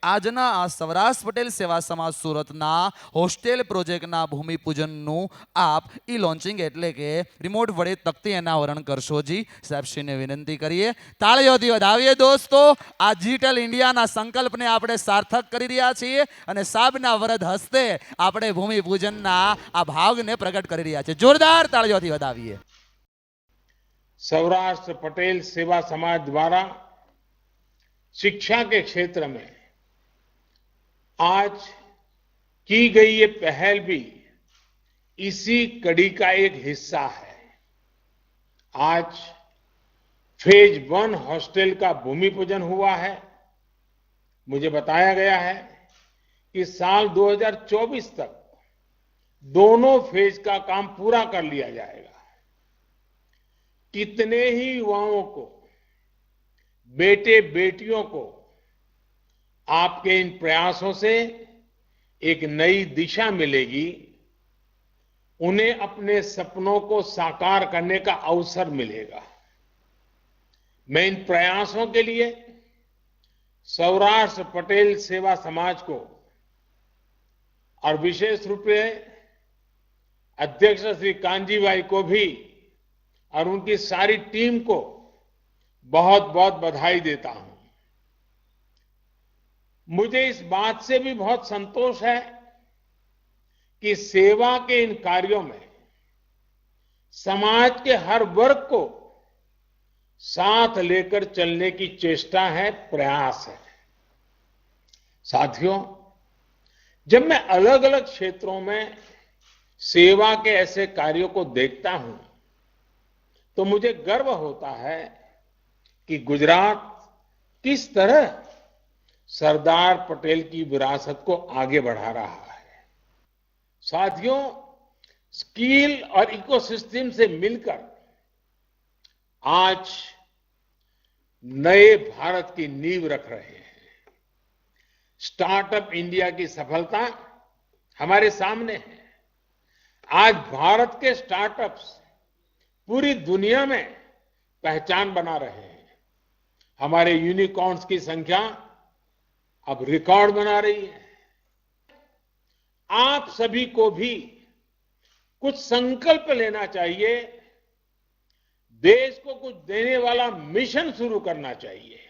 આજના આ સૌરાષ્ટ્ર પટેલ સેવા સમાજ સુરતના હોસ્ટેલ પ્રોજેક્ટના ભૂમિપૂજનનું આપ ઈ લોન્ચિંગ એટલે કે રિમોટ વડે તકતી અનાવરણ કરશો જી. સાહેબશ્રીને વિનંતી કરીએ, તાળીઓથી વધાવીએ દોસ્તો. આ ડિજિટલ ઇન્ડિયાના સંકલ્પને આપણે સાર્થક કરી રહ્યા છીએ અને સાહેબના વરદ હસ્તે આપણે ભૂમિપૂજનના આ ભાવને પ્રગટ કરી રહ્યા છીએ. જોરદાર તાળીઓથી વધાવીએ. सौराष्ट्र पटेल सेवा समाज द्वारा शिक्षा के क्षेत्र में आज की गई ये पहल भी इसी कड़ी का एक हिस्सा है। आज फेज 1 हॉस्टल का भूमि पूजन हुआ है। मुझे बताया गया है कि साल 2024 तक दोनों फेज का काम पूरा कर लिया जाएगा। कितने ही युवाओं को, बेटे बेटियों को आपके इन प्रयासों से एक नई दिशा मिलेगी, उन्हें अपने सपनों को साकार करने का अवसर मिलेगा। मैं इन प्रयासों के लिए सौराष्ट्र पटेल सेवा समाज को और विशेष रूप से अध्यक्ष श्री कांजी भाई को भी और उनकी सारी टीम को बहुत बहुत बधाई देता हूं। मुझे इस बात से भी बहुत संतोष है कि सेवा के इन कार्यों में समाज के हर वर्ग को साथ लेकर चलने की चेष्टा है, प्रयास है। साथियों, जब मैं अलग अलग क्षेत्रों में सेवा के ऐसे कार्यों को देखता हूं तो मुझे गर्व होता है कि गुजरात किस तरह सरदार पटेल की विरासत को आगे बढ़ा रहा है। साथियों, स्किल और इकोसिस्टम से मिलकर आज नए भारत की नींव रख रहे हैं। स्टार्टअप इंडिया की सफलता हमारे सामने है। आज भारत के स्टार्टअप्स पूरी दुनिया में पहचान बना रहे हैं। हमारे यूनिकॉर्न्स की संख्या अब रिकॉर्ड बना रही है। आप सभी को भी कुछ संकल्प लेना चाहिए, देश को कुछ देने वाला मिशन शुरू करना चाहिए।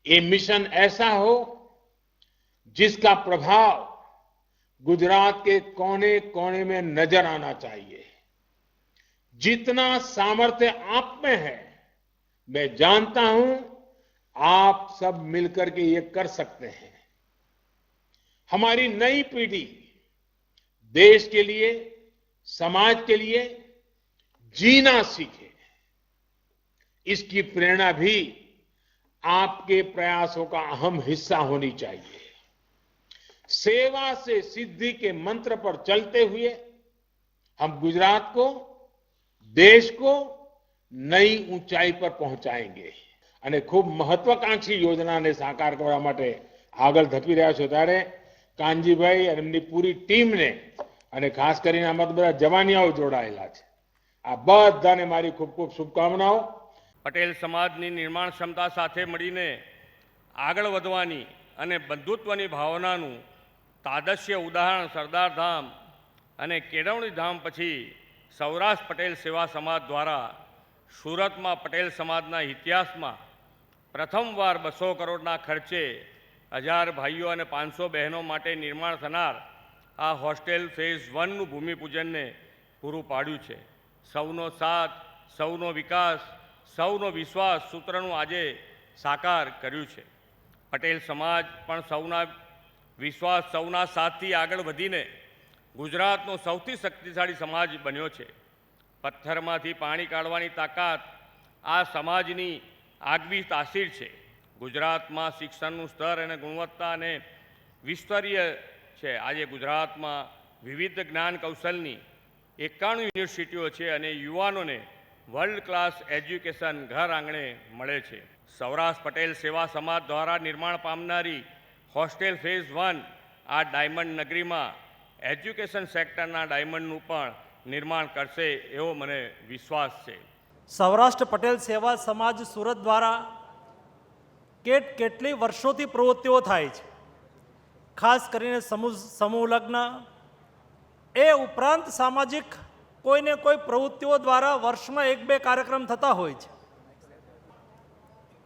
ये मिशन ऐसा हो जिसका प्रभाव गुजरात के कोने कोने में नजर आना चाहिए। जितना सामर्थ्य आप में है, मैं जानता हूं आप सब मिलकर के ये कर सकते हैं। हमारी नई पीढ़ी देश के लिए, समाज के लिए जीना सीखे, इसकी प्रेरणा भी आपके प्रयासों का अहम हिस्सा होनी चाहिए। सेवा से सिद्धि के मंत्र पर चलते हुए हम गुजरात को, देश को नई ऊंचाई पर पहुंचाएंगे અને ખૂબ મહત્વાકાંક્ષી યોજનાને સાકાર કરવા માટે આગળ ધપી રહ્યા છો ત્યારે કાનજીભાઈ અને એમની પૂરી ટીમને અને ખાસ કરીને આમાં બધા જવાનિયાઓ જોડાયેલા છે, આ બધાને મારી ખૂબ ખૂબ શુભકામનાઓ। પટેલ સમાજની નિર્માણ ક્ષમતા સાથે મળીને આગળ વધવાની અને બંધુત્વની ભાવનાનું તાદશ્ય ઉદાહરણ સરદાર ધામ અને કેળવણી ધામ પછી સૌરાષ્ટ્ર પટેલ સેવા સમાજ દ્વારા સુરતમાં પટેલ સમાજના ઇતિહાસમાં પ્રથમવાર 200 કરોડના ખર્ચે 1000 ભાઈઓ અને 500 બહેનો માટે નિર્માણ થનાર આ હોસ્ટેલ ફેઝ 1નું ભૂમિપૂજનને પૂરું પાડ્યું છે। સૌનો સાથ, સૌનો વિકાસ, સૌનો વિશ્વાસ સૂત્રનું આજે સાકાર કર્યું છે। પટેલ સમાજ પણ સૌના વિશ્વાસ, સૌના સાથથી આગળ વધીને ગુજરાતનો સૌથી શક્તિશાળી સમાજ બન્યો છે। પથ્થરમાંથી પાણી કાઢવાની તાકાત આ સમાજની આગવી તાસીર છે। ગુજરાતમાં શિક્ષણનું સ્તર અને ગુણવત્તા અને વિસ્તરીય છે। આજે ગુજરાતમાં વિવિધ જ્ઞાન કૌશલની 91 યુનિવર્સિટીઓ છે અને યુવાનોને વર્લ્ડ ક્લાસ એજ્યુકેશન ઘર આંગણે મળે છે। સૌરાષ્ટ્ર પટેલ સેવા સમાજ દ્વારા નિર્માણ પામનારી હોસ્ટેલ ફેઝ 1 આ ડાયમંડ નગરીમાં એજ્યુકેશન સેક્ટરના ડાયમંડનું પણ નિર્માણ કરશે એવો મને વિશ્વાસ છે। સૌરાષ્ટ્ર પટેલ સેવા સમાજ સુરત દ્વારા કેટલી વર્ષોથી પ્રવૃત્તિઓ થાય છે, ખાસ કરીને સમૂહ લગ્ન, એ ઉપરાંત સામાજિક કોઈને કોઈ પ્રવૃત્તિઓ દ્વારા વર્ષમાં 1-2 કાર્યક્રમ થતા હોય છે.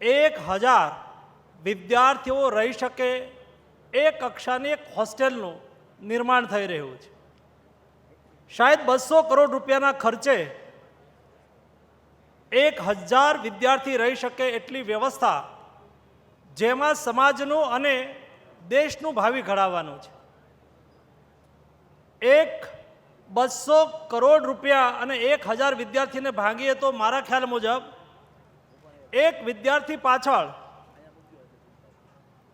1000 વિદ્યાર્થીઓ રહી શકે એ કક્ષાની એક હોસ્ટેલનું નિર્માણ થઈ રહ્યું છે. શાયદ 200 કરોડ રૂપિયાના ખર્ચે 1000 વિદ્યાર્થી રહી શકે એટલી વ્યવસ્થા, જેમાં સમાજનું અને દેશનું ભાવિ ઘડાવવાનું છે. 200 કરોડ રૂપિયા અને 1000 વિદ્યાર્થીને ભાંગીએ તો મારા ખ્યાલ મુજબ એક વિદ્યાર્થી પાછળ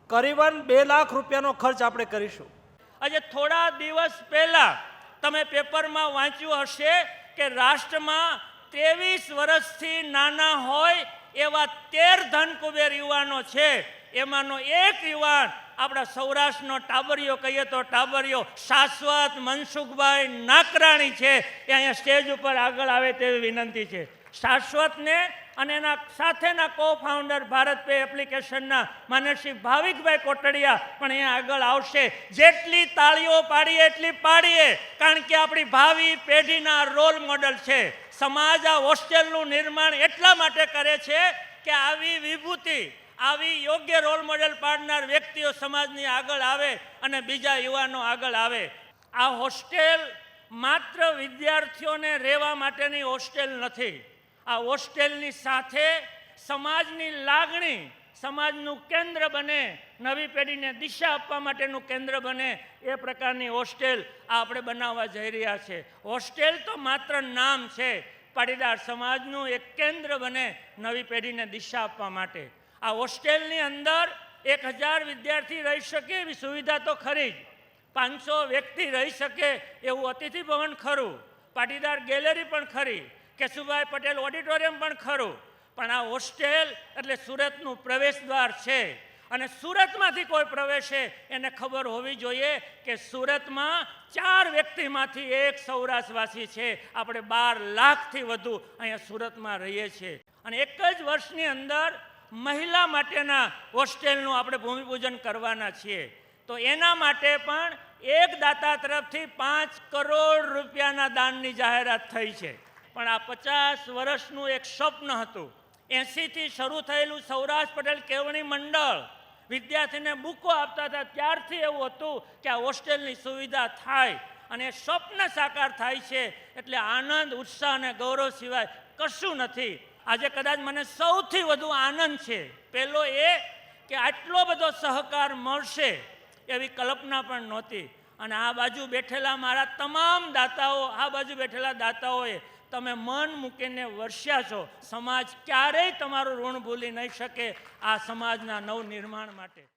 કરીબન 2 લાખ રૂપિયાનો ખર્ચ આપણે કરીશું. આજે થોડા દિવસ પહેલા તમે પેપરમાં વાંચ્યું હશે કે રાષ્ટ્રમાં 23 વર્ષથી નાના હોય એવા 13 ધનકુબેર યુવાનો છે. એમાંનો એક યુવાન આપણા સૌરાષ્ટ્રનો ટાબરિયો કહીએ તો ટાબરિયો શાશ્વત મનસુખભાઈ નાકરાણી છે. એ અહીંયા સ્ટેજ ઉપર આગળ આવે તેવી વિનંતી છે. શાશ્વતને અને એના સાથેના કો ફાઉન્ડર ભારત પે એપ્લિકેશનના માન્ય શ્રી ભાવિકભાઈ કોટડિયા પણ અહીંયા આગળ આવશે. જેટલી તાળીઓ પાડીએ એટલી પાડીએ, કારણ કે આપણી ભાવિ પેઢીના રોલ મોડલ છે. સમાજ આ હોસ્ટેલનું નિર્માણ એટલા માટે કરે છે કે આવી વિભૂતિ, આવી યોગ્ય રોલ મોડેલ પાડનાર વ્યક્તિઓ સમાજની આગળ આવે અને બીજા યુવાનો આગળ આવે. આ હોસ્ટેલ માત્ર વિદ્યાર્થીઓને રહેવા માટેની હોસ્ટેલ નથી. આ હોસ્ટેલની સાથે સમાજની લાગણી, સમાજનું કેન્દ્ર બને, નવી પેઢીને દિશા આપવા માટેનું કેન્દ્ર બને, એ પ્રકારની હોસ્ટેલ આપણે બનાવવા જઈ રહ્યા છે. હોસ્ટેલ તો માત્ર નામ છે, પાટીદાર સમાજનું એક કેન્દ્ર બને નવી પેઢીને દિશા આપવા માટે. આ હોસ્ટેલની અંદર 1000 વિદ્યાર્થી રહી શકે એવી સુવિધા તો ખરી જ. 500 વ્યક્તિ રહી શકે એવું અતિથિ ભવન ખરું, પાટીદાર ગેલેરી પણ ખરી, કેશુભાઈ પટેલ ઓડિટોરિયમ પણ ખરું. પણ આ હોસ્ટેલ એટલે સુરતનું પ્રવેશ દ્વાર છે. અને સુરતમાંથી કોઈ પ્રવેશે એને ખબર હોવી જોઈએ કે સુરતમાં 4 વ્યક્તિમાંથી 1 સૌરાષ્ટ્રવાસી છે. આપણે 12 લાખથી વધુ અહીંયા સુરતમાં રહીએ છીએ. અને એક જ વર્ષની અંદર મહિલા માટેના હોસ્ટેલનું આપણે ભૂમિપૂજન કરવાના છીએ. તો એના માટે પણ એક દાતા તરફથી 5 કરોડ રૂપિયાના દાનની જાહેરાત થઈ છે. પણ આ 50 વર્ષનું એક સ્વપ્ન હતું. 80થી શરૂ થયેલું સૌરાષ્ટ્ર પટેલ કેળવણી મંડળ વિદ્યાર્થીને બુકો આપતા હતા, ત્યારથી એવું હતું કે આ હોસ્ટેલની સુવિધા થાય અને સ્વપ્ન સાકાર થાય છે. એટલે આનંદ, ઉત્સાહ અને ગૌરવ સિવાય કશું નથી. આજે કદાચ મને સૌથી વધુ આનંદ છે પહેલો એ કે આટલો બધો સહકાર મળશે એવી કલ્પના પણ નહોતી. અને આ બાજુ બેઠેલા મારા તમામ દાતાઓ, આ બાજુ બેઠેલા દાતાઓએ તમે મન મૂકીને વર્ષ્યા છો. સમાજ ક્યારેય તમારું ઋણ ભૂલી નહીં શકે આ સમાજના નવનિર્માણ માટે.